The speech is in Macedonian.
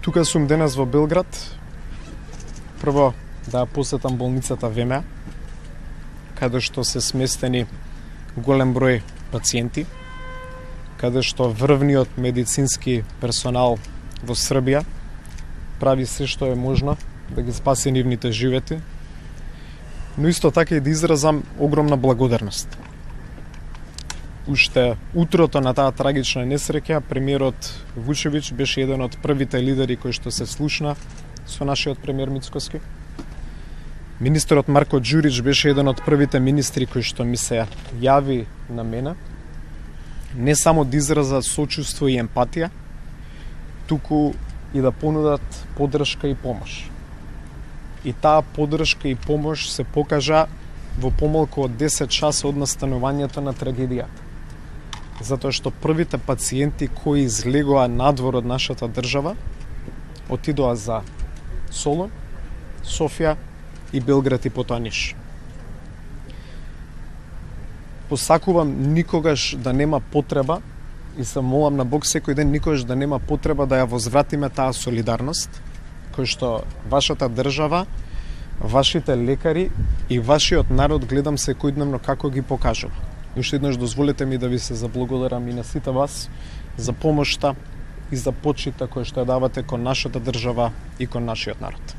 Тука сум денес во Белград. Прво да посетам болницата ВМА, каде што се сместени голем број пациенти, каде што врвниот медицински персонал во Србија прави се што е можно да ги спаси нивните животи, но исто така и да изразам огромна благодарност. Уште утрото на таа трагична несреќа, премиерот Вучевич беше еден од првите лидери кои што се слушна со нашиот премиер Мицкоски. Министерот Марко Ѓурич беше еден од првите министри кои што ми се јави на мене, не само да израза сочувство и емпатија, туку и да понудат поддршка и помош. И таа поддршка и помош се покажа во помалку од 10 часа од настанувањето на трагедијата. Затоа што првите пациенти кои излегоа надвор од нашата држава отидоа за Солун, Софија и Белград и потоа Ниш. Посакувам никогаш да нема потреба и се молам на Бог секој ден никогаш да нема потреба да ја возвратиме таа солидарност кој што вашата држава, вашите лекари и вашиот народ гледам секојдневно како ги покажува. Уште еднаш дозволете ми да ви се заблагодарам и на сите вас за помошта и за почита која што ја давате кон нашата држава и кон нашиот народ.